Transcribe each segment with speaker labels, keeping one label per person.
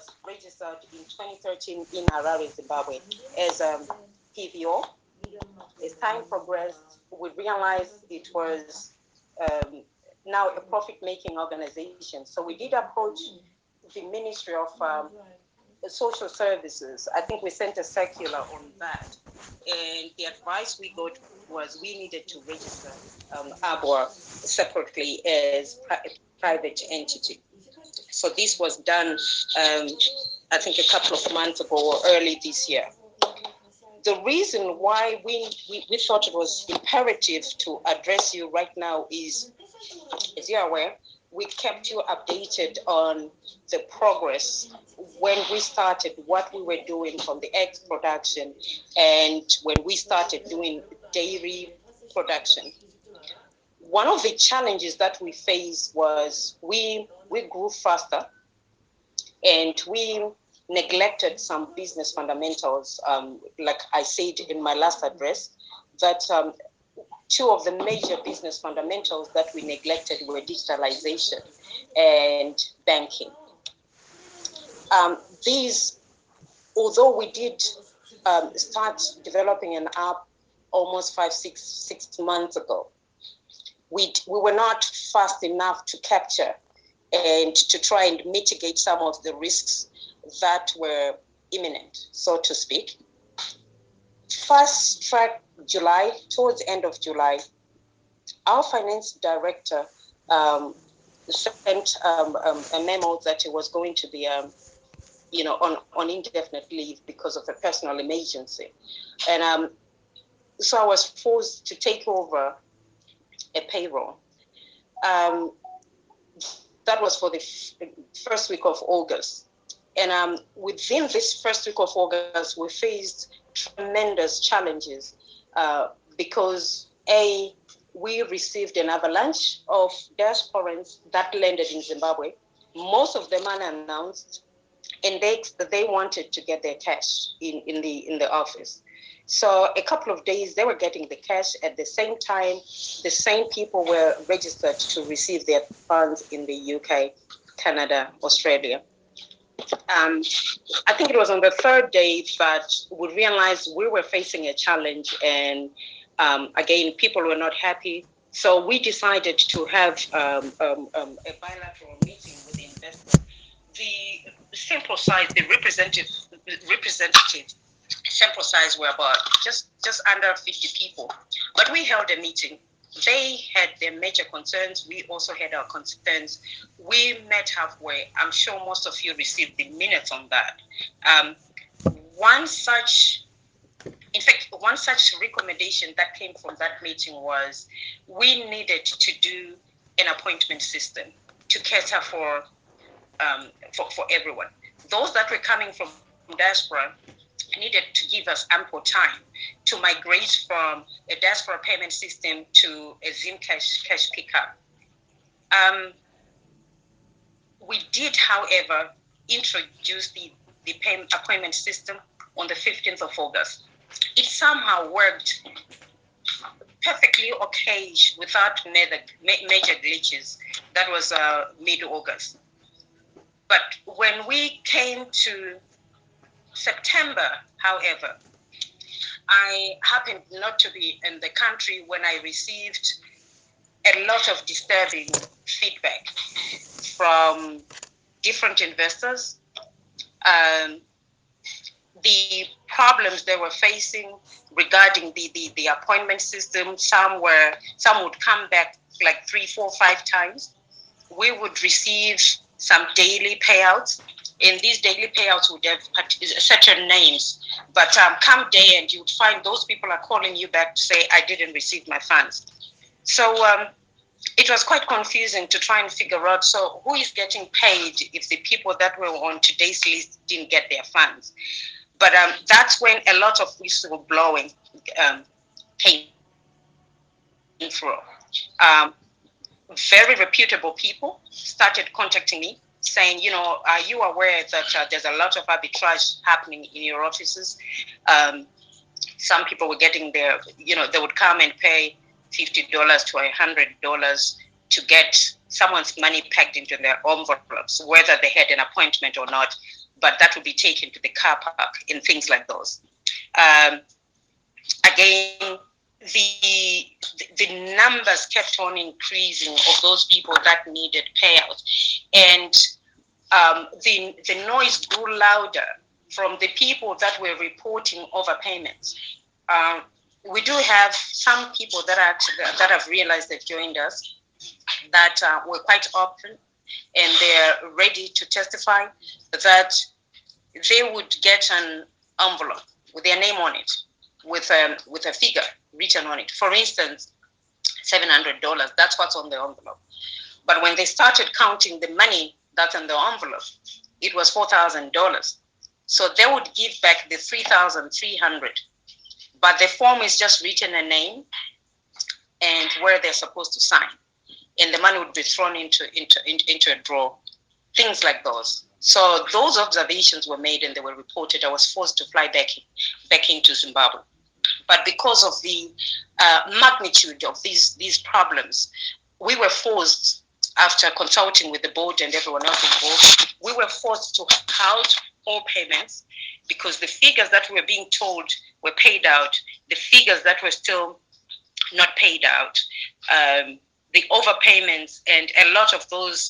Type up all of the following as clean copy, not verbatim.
Speaker 1: was registered in 2013 in Harare, Zimbabwe, as PVO. As time progressed, we realized it was um, now a profit-making organization. So we did approach the Ministry of Social Services. I think we sent a circular on that. And the advice we got was we needed to register ABWA separately as a private entity. So this was done, I think, a couple of months ago or early this year. The reason why we thought it was imperative to address you right now is, as you're aware, we kept you updated on the progress when we started, what we were doing from the egg production, and when we started doing dairy production. One of the challenges that we faced was we grew faster and we neglected some business fundamentals. Like I said in my last address, that two of the major business fundamentals that we neglected were digitalization and banking. These, although we did start developing an app almost 6 months ago, we were not fast enough to capture and to try and mitigate some of the risks that were imminent, so to speak. Fast track July, towards the end of July, our finance director sent a memo that it was going to be on indefinite leave because of a personal emergency. And so I was forced to take over a payroll. That was for the first week of August. And within this first week of August, we faced tremendous challenges because, we received an avalanche of diasporans that landed in Zimbabwe, most of them unannounced, and they wanted to get their cash in the office. So a couple of days they were getting the cash. At the same time, the same people were registered to receive their funds in the UK, Canada, Australia. I think it was on the third day that we realized we were facing a challenge, and again, people were not happy. So we decided to have a bilateral meeting with the investor. The sample size, the representative sample size were about just under 50 people. But we held a meeting. They had their major concerns. We also had our concerns. We met halfway. I'm sure most of you received the minutes on that. One such recommendation that came from that meeting was we needed to do an appointment system to cater for everyone. Those that were coming from diaspora needed to give us ample time to migrate from a diaspora payment system to a Zim cash pickup. We did, however, introduce the payment appointment system on the 15th of August. It somehow worked perfectly okay without major glitches. That was mid-August. But when we came to September, however, I happened not to be in the country when I received a lot of disturbing feedback from different investors. The problems they were facing regarding the appointment system, some would come back like 3, 4, 5 times. We would receive some daily payouts, and these daily payouts would have certain names. But come day end, you'd find those people are calling you back to say, I didn't receive my funds. So it was quite confusing to try and figure out, so who is getting paid if the people that were on today's list didn't get their funds? But that's when a lot of whistleblowing came through. Very reputable people started contacting me saying, are you aware that there's a lot of arbitrage happening in your offices? Some people were getting their, they would come and pay $50 to $100 to get someone's money packed into their envelopes, whether they had an appointment or not. but that would be taken to the car park and things like those. Again, the numbers kept on increasing of those people that needed payout, and the noise grew louder from the people that were reporting overpayments. We do have some people that have realized they've joined us, that were quite open, and they're ready to testify that they would get an envelope with their name on it, with a figure written on it. For instance, $700. That's what's on the envelope. But when they started counting the money that's in the envelope, it was $4,000. So they would give back the $3,300, but the form is just written a name and where they're supposed to sign, and the money would be thrown into a drawer. Things like those. So those observations were made and they were reported. I was forced to fly back into Zimbabwe. But because of the magnitude of these problems, we were forced, after consulting with the board and everyone else involved, we were forced to halt all payments, because the figures that we were being told were paid out, the figures that were still not paid out, the overpayments and a lot of those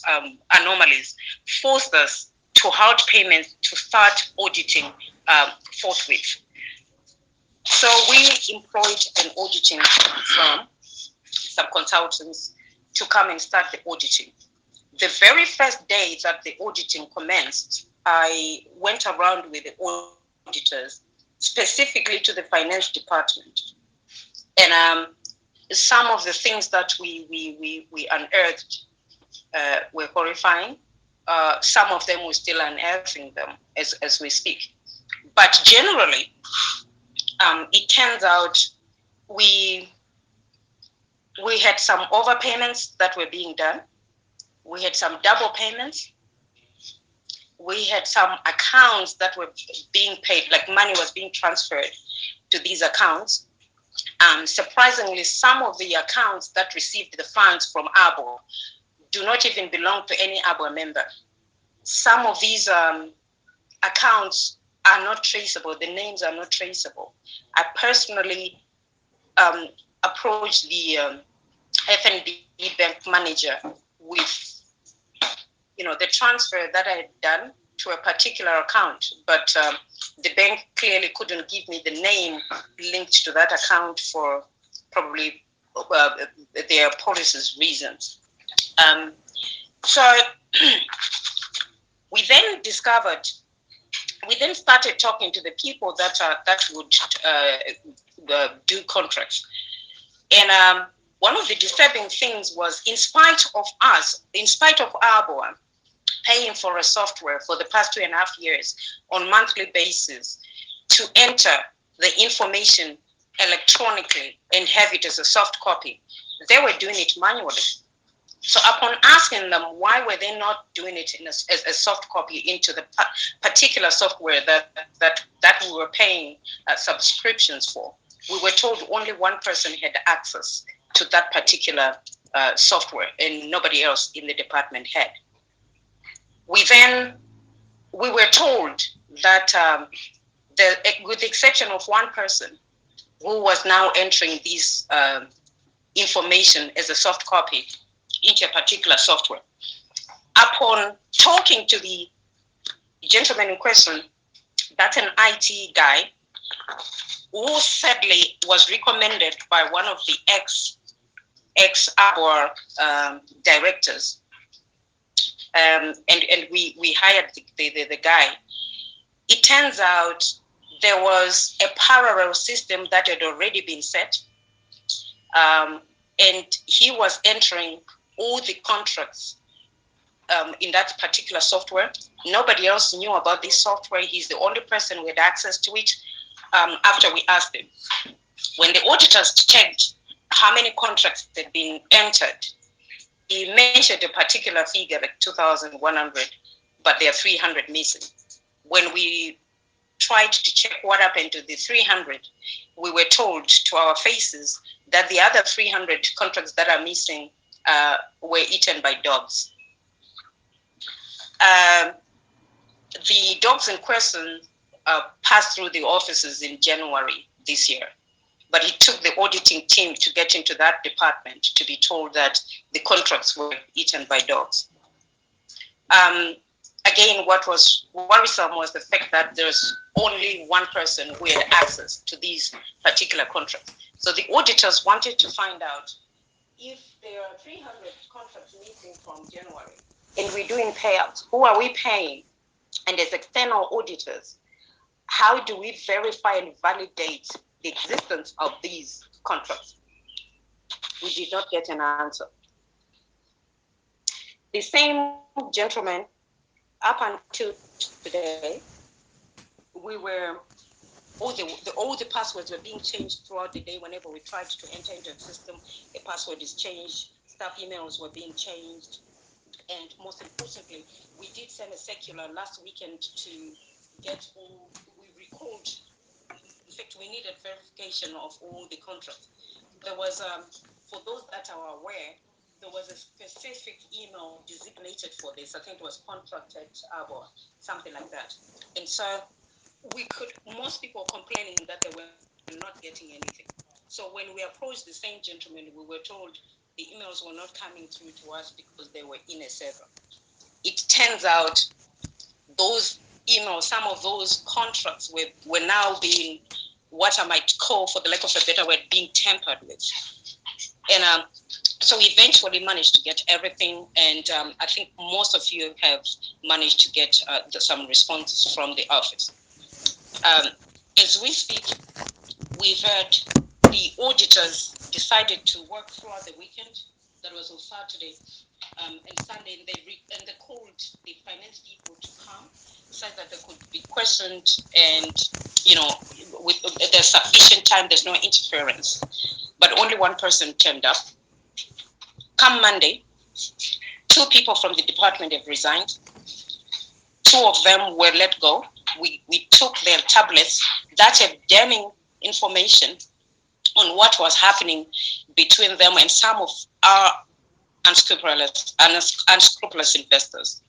Speaker 1: anomalies forced us to halt payments to start auditing forthwith. So we employed an auditing firm, some consultants, to come and start the auditing. The very first day that the auditing commenced, I went around with the auditors, specifically to the finance department. And some of the things that we unearthed were horrifying. Some of them we're still unearthing them as we speak. But generally, it turns out we had some overpayments that were being done. We had some double payments. We had some accounts that were being paid, like money was being transferred to these accounts. Surprisingly, some of the accounts that received the funds from ABWA do not even belong to any ABWA member. Some of these accounts are not traceable. The names are not traceable. I personally approached the FNB bank manager with, the transfer that I had done to a particular account, but the bank clearly couldn't give me the name linked to that account for probably their policies reasons. So we then started talking to the people that would do contracts. And one of the disturbing things was, in spite of ABWA paying for a software for the past 2.5 years on monthly basis to enter the information electronically and have it as a soft copy, they were doing it manually. So upon asking them why were they not doing it as a soft copy into the particular software that we were paying subscriptions for, we were told only one person had access to that particular software and nobody else in the department had. We were told that with the exception of one person who was now entering this information as a soft copy into a particular software. Upon talking to the gentleman in question, that's an IT guy, who sadly was recommended by one of the ex-ABWA directors. And we hired the guy. It turns out there was a parallel system that had already been set, and he was entering all the contracts in that particular software. Nobody else knew about this software. He's the only person who had access to it after we asked him. When the auditors checked how many contracts had been entered, he mentioned a particular figure, like 2,100, but there are 300 missing. When we tried to check what happened to the 300, we were told to our faces that the other 300 contracts that are missing were eaten by dogs. The dogs in question passed through the offices in January this year, but it took the auditing team to get into that department to be told that the contracts were eaten by dogs. Again, what was worrisome was the fact that there's only one person who had access to these particular contracts. So the auditors wanted to find out if there are 300 contracts missing from January and we're doing payouts, who are we paying? And as external auditors, how do we verify and validate the existence of these contracts? We did not get an answer. The same gentleman, up until today, we were all the passwords were being changed throughout the day. Whenever we tried to enter into the system, a password is changed, staff emails were being changed, and most importantly, we did send a circular last weekend to get all, we recalled, in fact, we needed verification of all the contracts. There was, for those that are aware, there was a specific email designated for this. I think it was contracted ABWA, something like that. And so most people complaining that they were not getting anything. So when we approached the same gentleman, we were told the emails were not coming through to us because they were in a server. It turns out those emails, some of those contracts were now being, what I might call, for the lack of a better word, being tampered with. And so we eventually managed to get everything, and I think most of you have managed to get some responses from the office. As we speak, we've heard the auditors decided to work throughout the weekend. That was on Saturday and Sunday, and they called the finance people to come, said that they could be questioned, and there's sufficient time, there's no interference. But only one person turned up. Come Monday, 2 people from the department have resigned. 2 of them were let go. We took their tablets that have damning information on what was happening between them and some of our unscrupulous investors.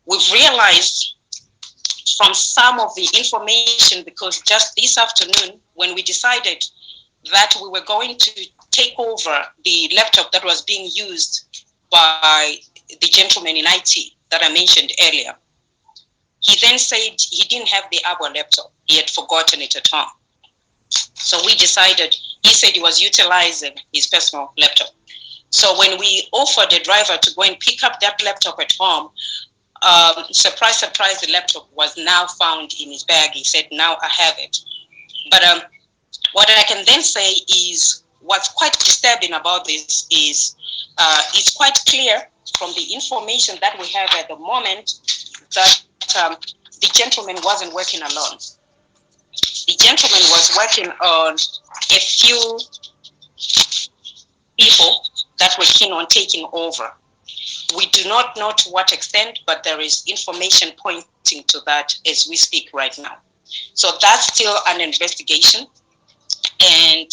Speaker 1: We've realized from some of the information, because just this afternoon, when we decided that we were going to take over the laptop that was being used by the gentleman in IT that I mentioned earlier, he then said he didn't have the ABWA laptop. He had forgotten it at home. So we decided, he said he was utilizing his personal laptop. So when we offered a driver to go and pick up that laptop at home, surprise, surprise, the laptop was now found in his bag. He said, now I have it. But what I can then say is, what's quite disturbing about this is it's quite clear from the information that we have at the moment that the gentleman wasn't working alone. The gentleman was working on a few people that were keen on taking over. We do not know to what extent, but there is information pointing to that as we speak right now. So that's still an investigation, and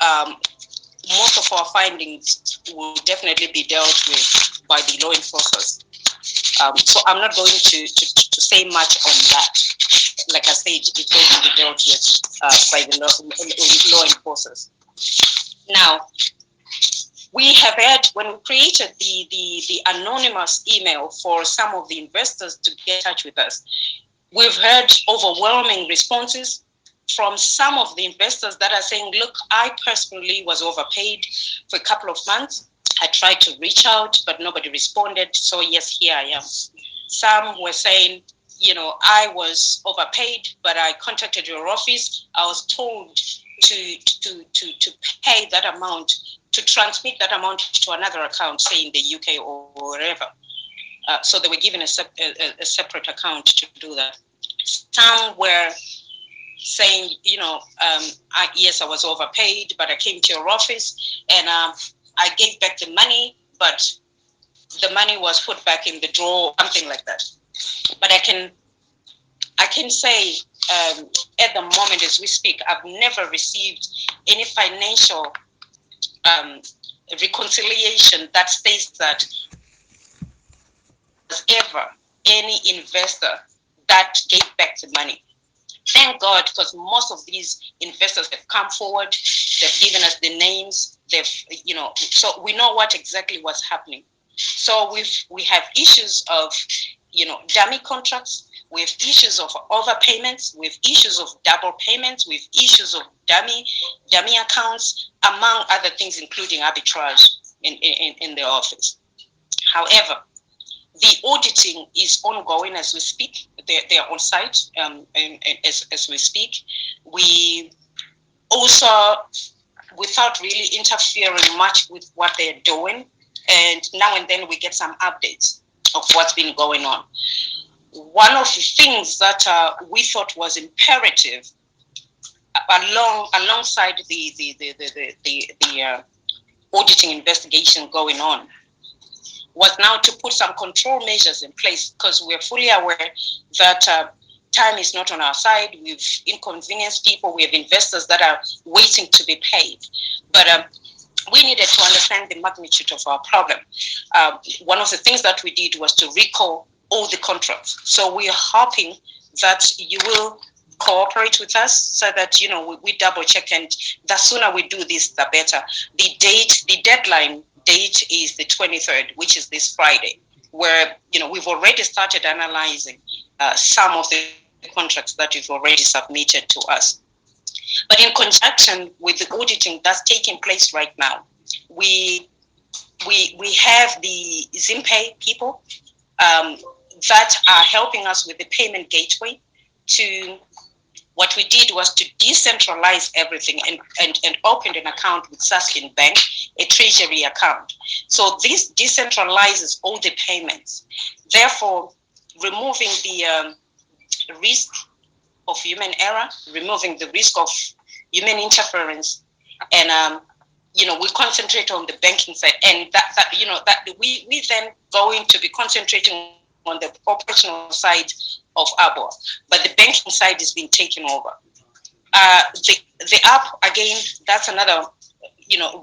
Speaker 1: most of our findings will definitely be dealt with by the law enforcers. So I'm not going to say much on that. Like I said, it will be dealt with by the law enforcers. Now, we have had, when we created the anonymous email for some of the investors to get in touch with us, we've heard overwhelming responses from some of the investors that are saying, look, I personally was overpaid for a couple of months. I tried to reach out, but nobody responded. So yes, here I am. Some were saying, I was overpaid, but I contacted your office. I was told to pay that amount, to transmit that amount to another account, say in the UK or wherever. So they were given a separate account to do that. Some were saying, yes, I was overpaid, but I came to your office and I gave back the money, but the money was put back in the drawer, something like that. But I can say at the moment as we speak, I've never received any financial reconciliation that states that was ever any investor that gave back the money. Thank God, because most of these investors have come forward, they've given us the names, so we know what exactly was happening. So we have issues of, dummy contracts, we have issues of overpayments, we have issues of double payments, we have issues of dummy accounts, among other things, including arbitrage in the office. However, the auditing is ongoing as we speak. They are on site as we speak. We also, without really interfering much with what they're doing, and now and then we get some updates of what's been going on. One of the things that we thought was imperative alongside the auditing investigation going on was now to put some control measures in place, because we're fully aware that time is not on our side. We've inconvenienced people. We have investors that are waiting to be paid. But we needed to understand the magnitude of our problem. One of the things that we did was to recall all the contracts. So we are hoping that you will cooperate with us so that, we double check, and the sooner we do this, the better. The deadline date is the 23rd, which is this Friday, where, we've already started analyzing some of the contracts that you've already submitted to us. But in conjunction with the auditing that's taking place right now, we have the Zimpay people that are helping us with the payment gateway. What we did was to decentralize everything and opened an account with Saskin Bank, a treasury account. So this decentralizes all the payments, therefore removing the risk of human error, removing the risk of human interference, and we concentrate on the banking side, and that we then going to be concentrating on the operational side of ABWA, but the banking side is being taken over. The app, again, that's another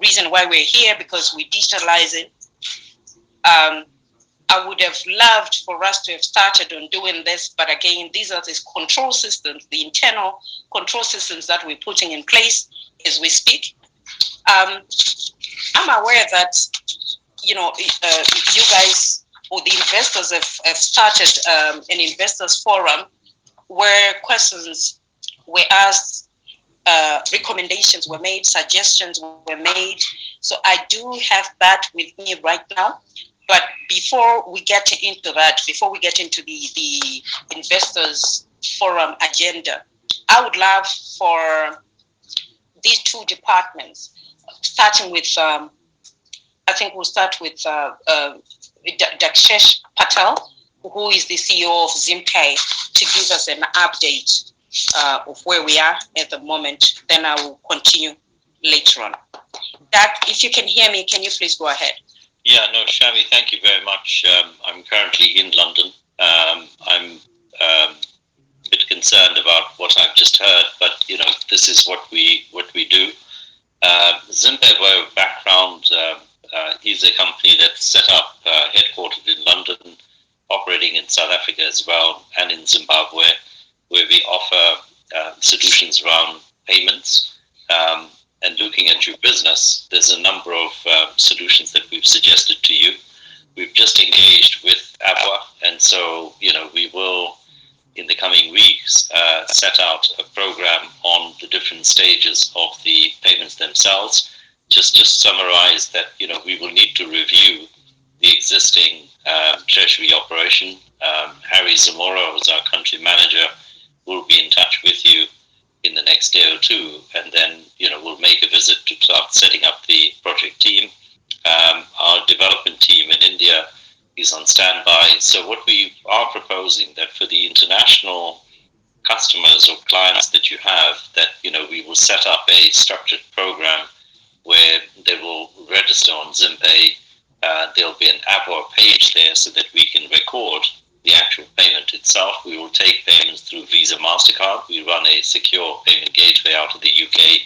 Speaker 1: reason why we're here, because we digitalize it. I would have loved for us to have started on doing this, but again, these are the control systems, the internal control systems that we're putting in place as we speak. I'm aware that you guys or the investors have started an investors forum where questions were asked, recommendations were made, suggestions were made. So I do have that with me right now. But before we get into that, before we get into the investors forum agenda, I would love for these two departments, starting with, I think we'll start with Dakshesh Patel, who is the CEO of Zimpay, to give us an update of where we are at the moment. Then I will continue later on. Dak, if you can hear me, can you please go ahead?
Speaker 2: Yeah, no, Shami, thank you very much. I'm currently in London. I'm a bit concerned about what I've just heard, but this is what we do. Zimpay, by background, is a company that's set up, headquartered in London, operating in South Africa as well, and in Zimbabwe, where we offer solutions around payments. And looking at your business, there's a number of solutions that we've suggested to you. We've just engaged with ABWA, and so we will, in the coming weeks, set out a program on the different stages of the payments themselves. Just to summarize that, we will need to review the existing treasury operation. Harry Zamora, who's our country manager, will be in touch with you in the next day or two, and then we'll make a visit to start setting up the project team. Our development team in India is on standby. So what we are proposing, that for the international customers or clients that you have, that we will set up a structured program where they will register on Zimpay. There'll be an ABWA page there so that we can record the actual payment itself. We will take payments through Visa, MasterCard. We run a secure payment gateway out of the UK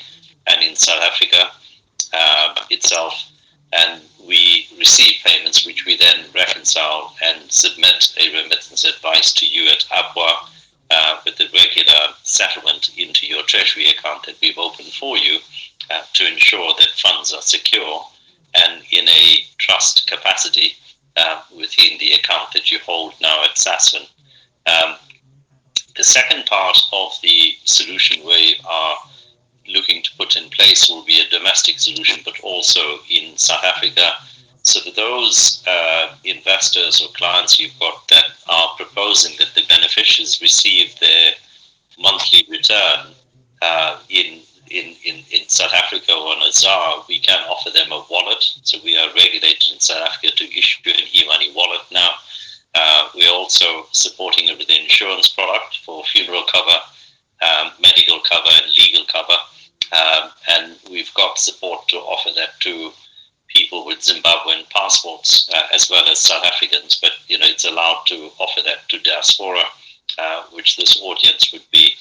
Speaker 2: and in South Africa itself. and we receive payments, which we then reconcile and submit a remittance advice to you at ABWA with the regular settlement into your treasury account that we've opened for you to ensure that funds are secure and in a trust capacity within the account that you hold now at SASFIN. The second part of the solution we are looking to put in place will be a domestic solution, but also in South Africa. So for those investors or clients you've got that are proposing that the beneficiaries receive their monthly return in South Africa or on a ZAR, we can offer them a wallet. So we are regulated in South Africa to issue an e-money wallet now. We're also supporting it with an insurance product for funeral cover, medical cover, and legal cover. And we've got support to offer that to people with Zimbabwean passports as well as South Africans. But it's allowed to offer that to diaspora, which this audience would be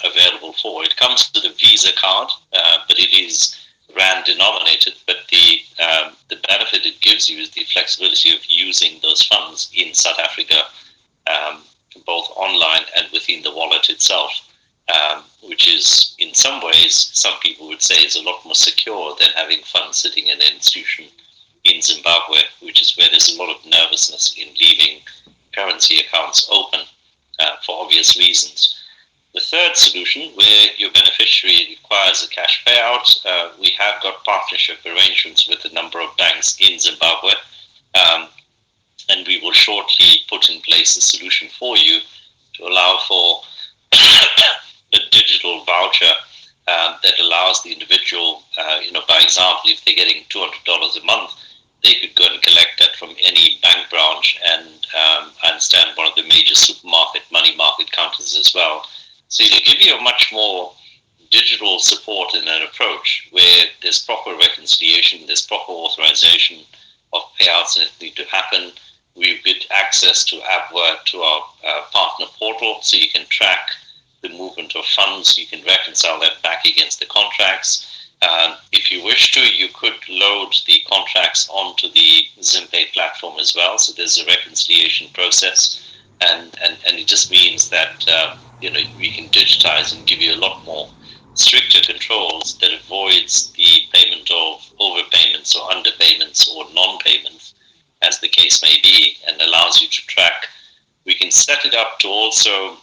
Speaker 2: available for. It comes with a Visa card, but it is rand denominated. But the benefit it gives you is the flexibility of using those funds in South Africa, both online and within the wallet itself. Which is, in some ways, some people would say is a lot more secure than having funds sitting in an institution in Zimbabwe, which is where there's a lot of nervousness in leaving currency accounts open for obvious reasons. The third solution, where your beneficiary requires a cash payout, we have got partnership arrangements with a number of banks in Zimbabwe, and we will shortly put in place a solution for you to allow for a digital voucher that allows the individual, by example, if they're getting $200 a month, they could go and collect that from any bank branch, and I understand one of the major supermarket money market counters as well. So it'll give you a much more digital support in an approach where there's proper reconciliation, there's proper authorization of payouts that need to happen. We've got access to ABWA, to our partner portal, so you can track the movement of funds. You can reconcile that back against the contracts. If you wish to, you could load the contracts onto the ZimPay platform as well. So there's a reconciliation process, and it just means that we can digitize and give you a lot more stricter controls that avoids the payment of overpayments or underpayments or non-payments, as the case may be, and allows you to track. We can set it up to also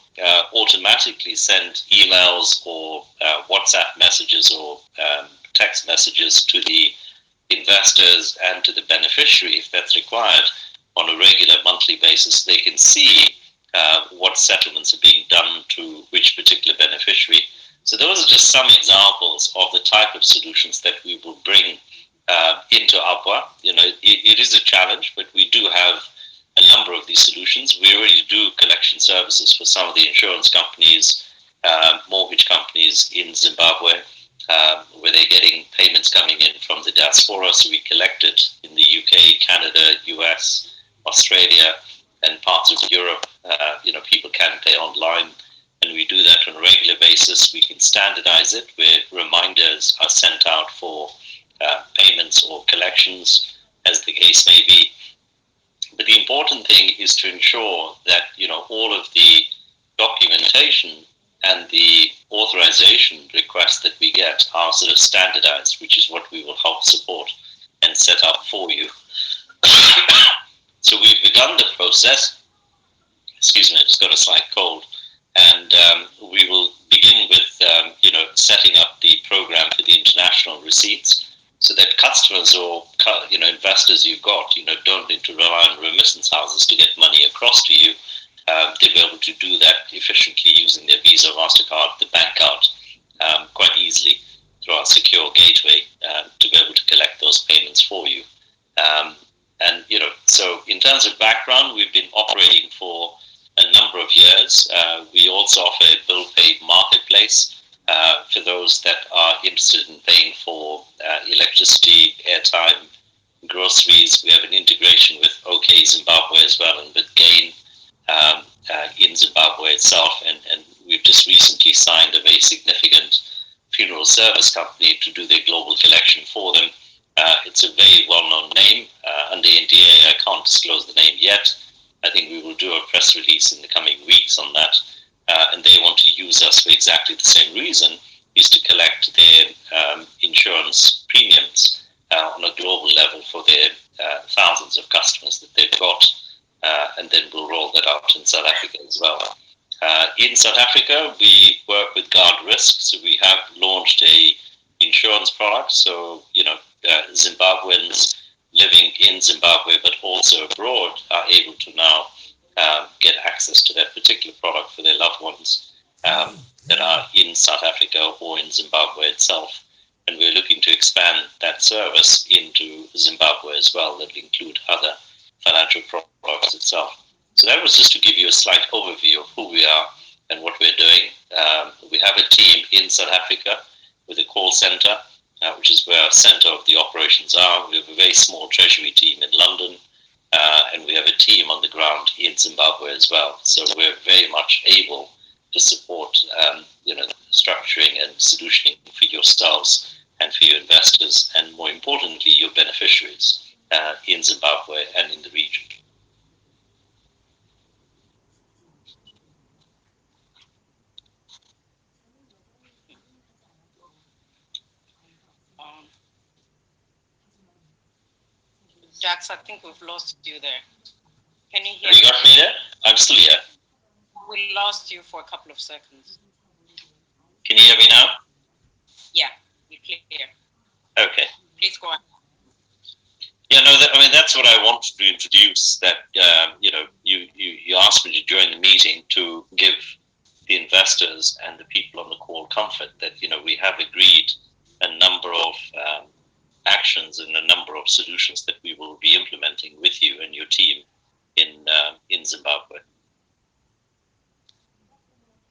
Speaker 2: automatically send emails or WhatsApp messages or text messages to the investors and to the beneficiary if that's required on a regular monthly basis. They can see what settlements are being done to which particular beneficiary. So those are just some examples of the type of solutions that we will bring into ABWA. It is a challenge, but we do have a number of these solutions. We already do collection services for some of the insurance companies, mortgage companies in Zimbabwe, where they're getting payments coming in from the diaspora. So we collect it in the UK, Canada, US, Australia, and parts of Europe. People can pay online, and we do that on a regular basis. We can standardize it where reminders are sent out for payments or collections, as the case may be. But the important thing is to ensure that all of the documentation and the authorization requests that we get are sort of standardized, which is what we will help support and set up for you. So we've begun the process. Excuse me, I just got a slight cold. And we will begin with, setting up the program for the international receipts, so that customers or investors you've got, don't need to rely on remittance houses to get money across to you. They'll be able to do that efficiently using their Visa, MasterCard, the bank card, quite easily through our secure gateway to be able to collect those payments for you. So in terms of background, we've been operating for a number of years. We also offer a bill paid marketplace for those that are interested in paying for electricity, airtime, groceries. We have an integration with OK Zimbabwe as well, and with Gain in Zimbabwe itself. And we've just recently signed a very significant funeral service company to do their global collection for them. It's a very well-known name. Under NDA, I can't disclose the name yet. I think we will do a press release in the coming weeks on that. And they want to use us for exactly the same reason, is to collect their insurance premiums on a global level for their thousands of customers that they've got. And then we'll roll that out in South Africa as well. In South Africa, we work with Guard Risk. So we have launched a insurance product. So, Zimbabweans living in Zimbabwe but also abroad are able to now get access to that particular product for their loved ones that are in South Africa or in Zimbabwe itself. And we're looking to expand that service into Zimbabwe as well. That will include other financial products itself. So that was just to give you a slight overview of who we are and what we're doing. We have a team in South Africa with a call center, which is where our center of the operations are. We have a very small treasury team in London, and we have a team on the ground in Zimbabwe as well. So we're very much able to support, structuring and solutioning for yourselves and for your investors, and more importantly, your beneficiaries in Zimbabwe and in the region.
Speaker 1: Jax, I think we've lost you there. Can you hear
Speaker 2: me? You got me there? I'm still here.
Speaker 1: We lost you for a couple of seconds.
Speaker 2: Can you hear me now?
Speaker 1: Yeah, you're clear.
Speaker 2: Okay.
Speaker 1: Please go on.
Speaker 2: Yeah, no, that's what I wanted to introduce, that, you asked me to join the meeting to give the investors and the people on the call comfort that, we have agreed a number of actions and a number of solutions that we will be implementing with you and your team in Zimbabwe.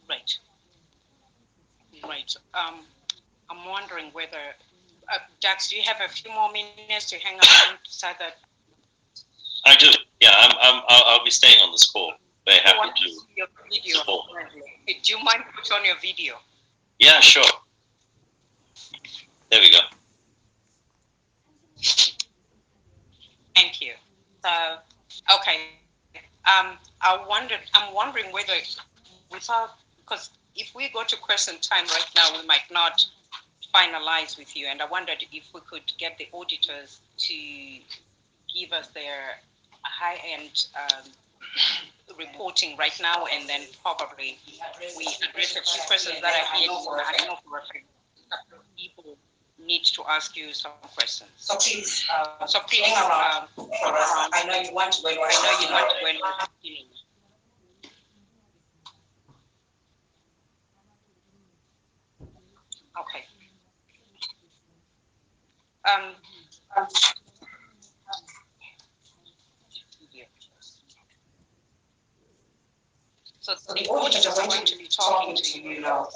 Speaker 1: Right. I'm wondering whether, Jax, do you have a few more minutes to hang around so that?
Speaker 2: I do. Yeah, I'll be staying on this call. Very happy to.
Speaker 1: Your video. Do you mind put on your video?
Speaker 2: Yeah, sure. There we go.
Speaker 1: Thank you. Okay. I'm wondering whether, because if we go to question time right now, we might not finalize with you. And I wondered if we could get the auditors to give us their high-end reporting right now, and then probably we address a few questions that are here. I know for a fact people need to ask you some questions. So please, hang around for us. I know you want to go. Okay. So the auditors are going to be talking to you now.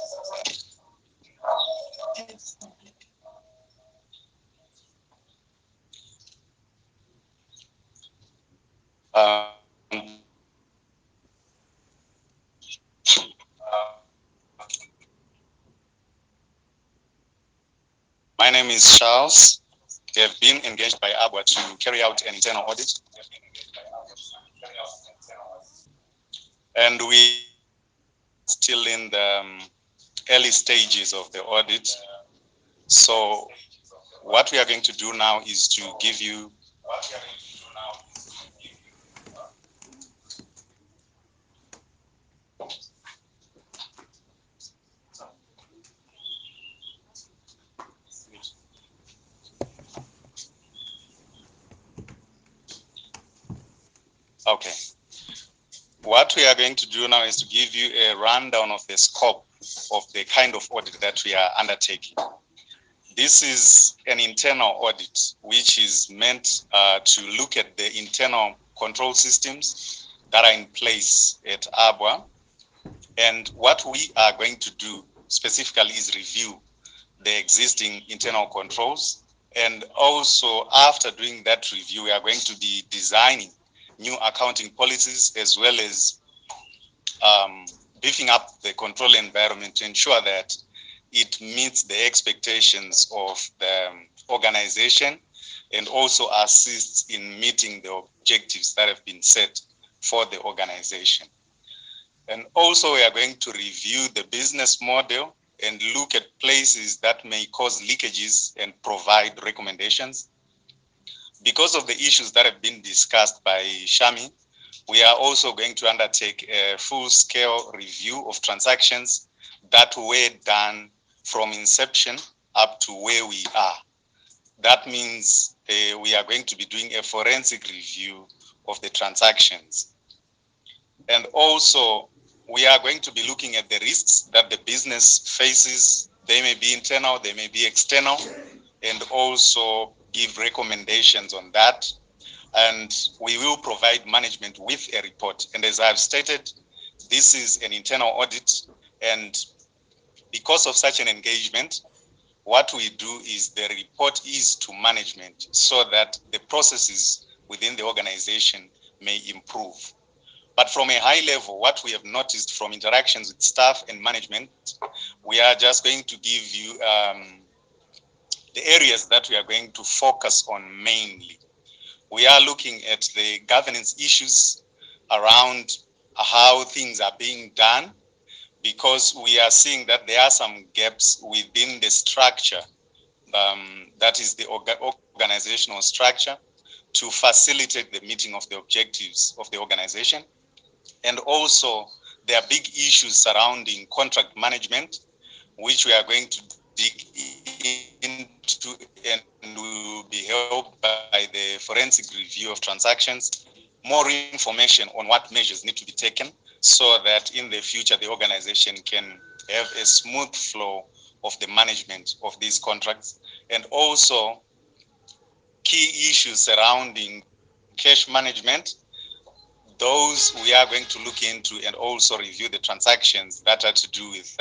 Speaker 3: My name is Charles. We have been engaged by ABWA to carry out an internal audit. And we are still in the early stages of the audit. So what we are going to do now is to give you Okay. What we are going to do now is to give you a rundown of the scope of the kind of audit that we are undertaking. This is an internal audit, which is meant to look at the internal control systems that are in place at ABWA. And what we are going to do specifically is review the existing internal controls. And also, after doing that review, we are going to be designing new accounting policies, as well as beefing up the control environment to ensure that it meets the expectations of the organization and also assists in meeting the objectives that have been set for the organization. And also we are going to review the business model and look at places that may cause leakages and provide recommendations. Because of the issues that have been discussed by Shami, we are also going to undertake a full-scale review of transactions that were done from inception up to where we are. That means we are going to be doing a forensic review of the transactions. And also, we are going to be looking at the risks that the business faces. They may be internal, they may be external, and also give recommendations on that. And we will provide management with a report. And as I've stated, this is an internal audit. And because of such an engagement, what we do is the report is to management so that the processes within the organization may improve. But from a high level, what we have noticed from interactions with staff and management, we are just going to give you the areas that we are going to focus on mainly. We are looking at the governance issues around how things are being done, because we are seeing that there are some gaps within the structure, that is the organizational structure, to facilitate the meeting of the objectives of the organization. And also, there are big issues surrounding contract management, which we are going to dig into, and we will be helped by the forensic review of transactions, more information on what measures need to be taken so that in the future the organization can have a smooth flow of the management of these contracts, and also key issues surrounding cash management. Those we are going to look into, and also review the transactions that are to do with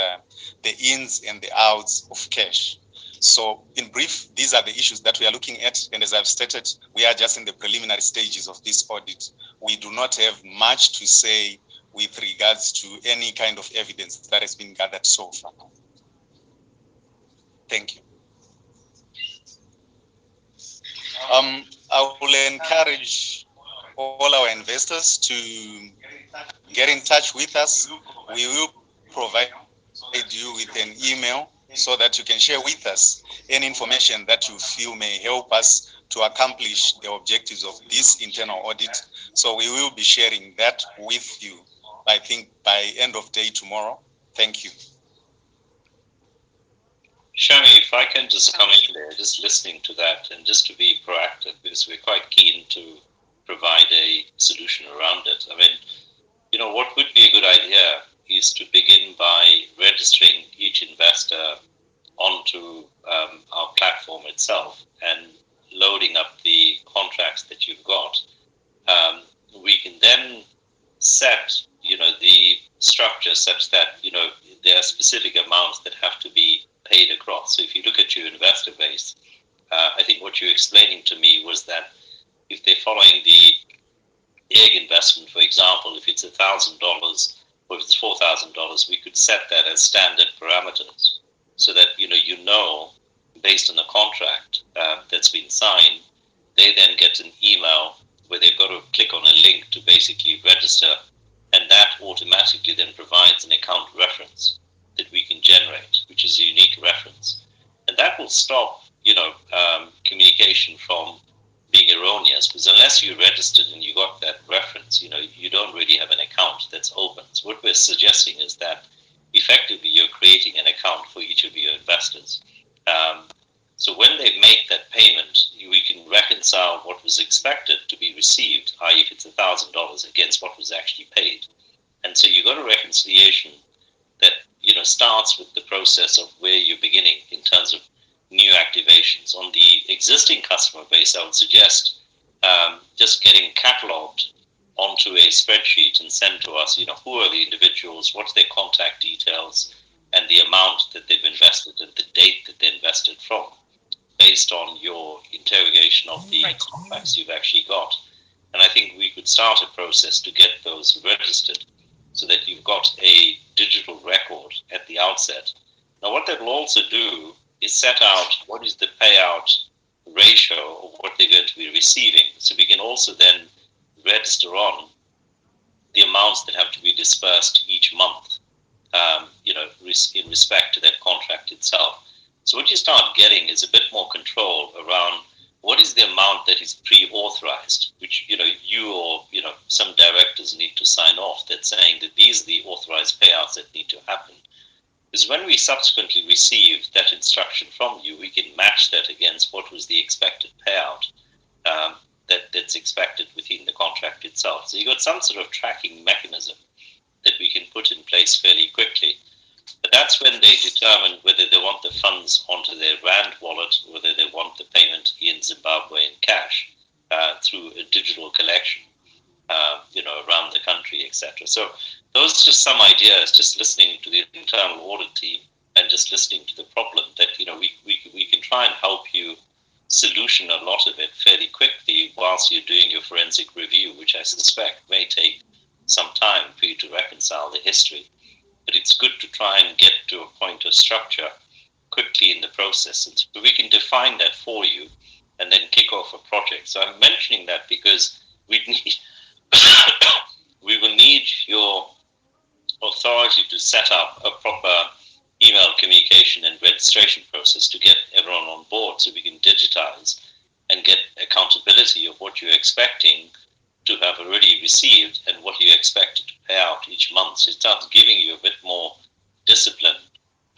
Speaker 3: the ins and the outs of cash. So in brief, these are the issues that we are looking at. And as I've stated, we are just in the preliminary stages of this audit. We do not have much to say with regards to any kind of evidence that has been gathered so far. Thank you. I will encourage all our investors to get in touch with us. We will provide you with an email so that you can share with us any information that you feel may help us to accomplish the objectives of this internal audit. So we will be sharing that with you, I think, by end of day tomorrow. Thank you.
Speaker 2: Shami, if I can just come in there, just listening to that, and just to be proactive, because we're quite keen to provide a solution around it. I mean, you know, what would be a good idea is to begin by registering each investor onto our platform itself and loading up the contracts that you've got. We can then set, you know, the structure such that, you know, there are specific amounts that have to be paid across. So if you look at your investor base, I think what you're explaining to me was that if they're following the egg investment, for example, if it's $1,000 or if it's $4,000, we could set that as standard parameters so that, you know, based on the contract that's been signed, they then get an email where they've got to click on a link to basically register, and that automatically then provides an account reference that we can generate, which is a unique reference. And that will stop, communication from being erroneous, because unless you registered and you got that reference, you don't really have an account that's open. So what we're suggesting is that effectively you're creating an account for each of your investors. So when they make that payment, we can reconcile what was expected to be received, i.e. if it's $1,000 against what was actually paid. And so you got a reconciliation that, starts with the process of where you're beginning in terms of new activations. On the existing customer base, I would suggest just getting cataloged onto a spreadsheet and sent to us, who are the individuals, what's their contact details, and the amount that they've invested and the date that they invested from, based on your interrogation of the contracts you've actually got. And I think we could start a process to get those registered so that you've got a digital record at the outset. Now, what that will also do is set out what is the payout ratio of what they're going to be receiving. So we can also then register on the amounts that have to be dispersed each month, in respect to that contract itself. So what you start getting is a bit more control around what is the amount that is pre-authorized, which, you or, some directors need to sign off that's saying that these are the authorized payouts that need to happen. Because when we subsequently receive that instruction from you, we can match that against what was the expected payout that's expected within the contract itself. So you've got some sort of tracking mechanism that we can put in place fairly quickly. But that's when they determine whether they want the funds onto their RAND wallet, whether they want the payment in Zimbabwe in cash through a digital collection, around the country, etc. So those are just some ideas, just listening to the internal audit team and just listening to the problem that, we can try and help you solution a lot of it fairly quickly whilst you're doing your forensic review, which I suspect may take some time for you to reconcile the history. But it's good to try and get to a point of structure quickly in the process. And so we can define that for you and then kick off a project. So I'm mentioning that because we will need your authority to set up a proper email communication and registration process to get everyone on board so we can digitize and get accountability of what you're expecting to have already received and what you expect to pay out each month. So it starts giving you a bit more discipline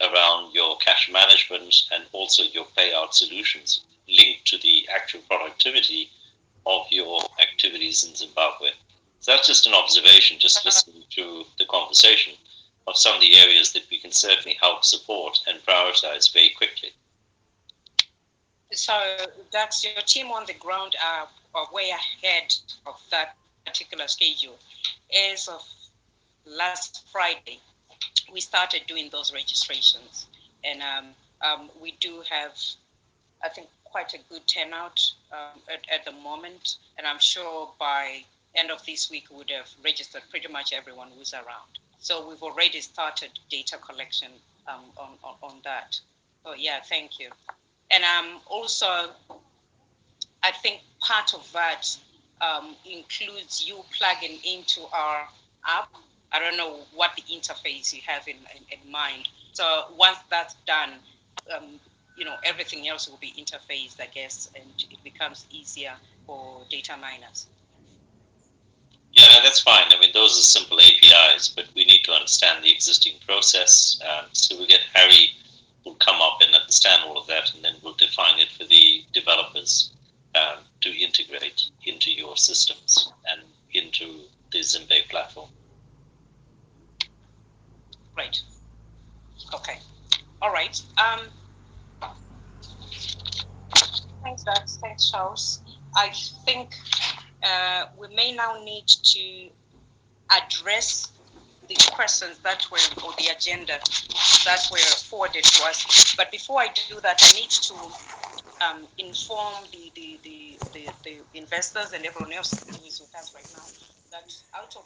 Speaker 2: around your cash management and also your payout solutions linked to the actual productivity of your activities in Zimbabwe. So that's just an observation, just listening to the conversation of some of the areas that we can certainly help support and prioritize very quickly.
Speaker 1: So that's your team on the ground are way ahead of that particular schedule. As of last Friday, we started doing those registrations, and we do have, I think, quite a good turnout at the moment, and I'm sure by end of this week we would have registered pretty much everyone who's around. So we've already started data collection on that. So yeah, thank you. And also, I think part of that includes you plugging into our app. I don't know what the interface you have in mind. So once that's done, everything else will be interfaced, I guess, and it becomes easier for data miners.
Speaker 2: Yeah, that's fine. I mean, those are simple APIs, but we need to understand the existing process. So we'll get Harry, who'll come up and understand all of that, and then we'll define it for the developers to integrate into your systems and into the Zimbabwe platform.
Speaker 1: Right. Okay. All right. Thanks, Dax. Thanks, Charles. I think we may now need to address the questions that were, or the agenda that were forwarded to us. But before I do that, I need to inform the investors and everyone else who is with us right now that out of